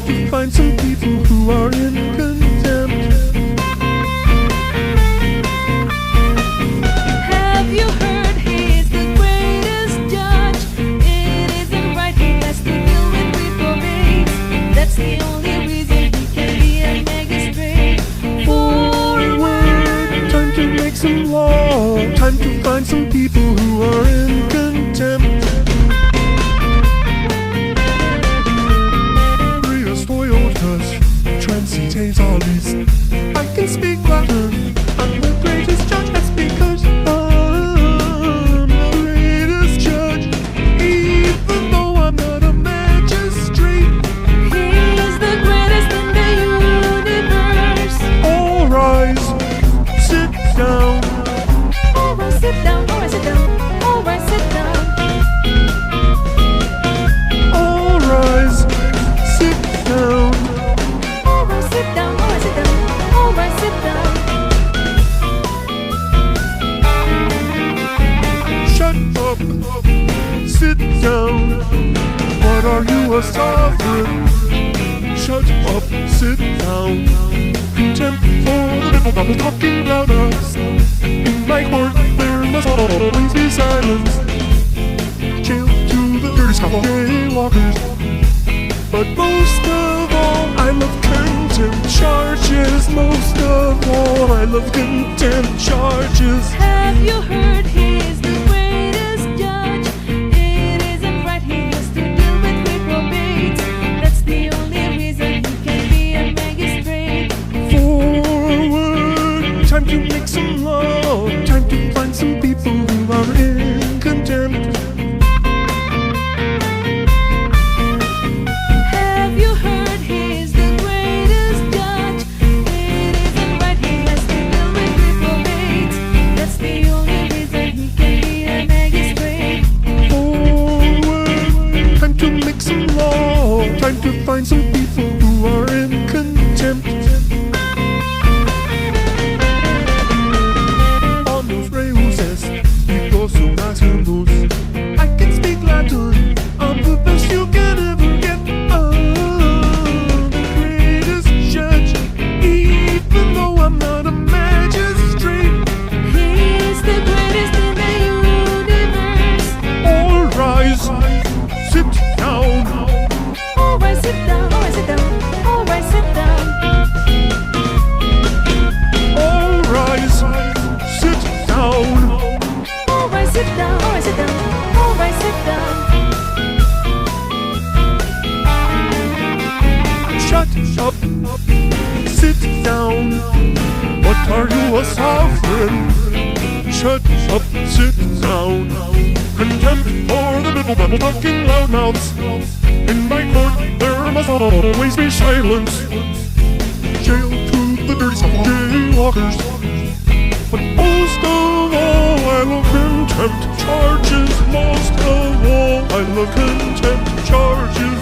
to find some people who are in contempt. Have you heard he is the greatest judge? It isn't right, he has to deal with reprobates. That's the only reason he can be a magistrate. Forward, time to make some law. Time to find some people who are in contempt. Rios Toyotas, Transites Ollies. I can speak Latin, I'm the greatest judge. That's because I'm the greatest judge. Even though I'm not a magistrate, He is the greatest in the universe. all rise, sit down. Alright, sit down, alright, sit down, alright, sit down. All rise, sit down. Alright, sit down, alright, sit down, alright, sit down. Shut up, sit down. What are you, a sovereign? Shut up, sit down. Contempt for the little bubble talking about us. In my court, there must always be silence. Jail to the dirty scoundrel jaywalkers. But most of all, I love contempt charges. Most of all, I love contempt charges. Have you heard he is the greatest judge? It isn't right, he has to deal with reprobates. That's the only reason he can be a magistrate. Forward, time to make some law. Time to find some people who are in contempt. Have you heard he is the greatest judge? It isn't right, he has to deal with reprobates. That's the only reason he can be a magistrate. Forward, time to make some law. Time to find some people who are in contempt. On those reuses, because so maximus. I can speak Latin, I'm the best you can ever get. I'm the greatest judge, even though I'm not a magistrate. He is the greatest in the universe. All rise, sit down. Alright, sit down, alright, sit down, alright, sit down. All rise, sit down. Alright, sit down, alright, sit down, alright, sit down. Shut up, sit down. What are you, a sovereign? Shut up, sit down. Contempt for the little bubble talking loud mouths. In my court, there must always be silence. Jail to the dirty scoundrel jaywalkers. But most of all, I love contempt charges. Most of all, I love contempt charges.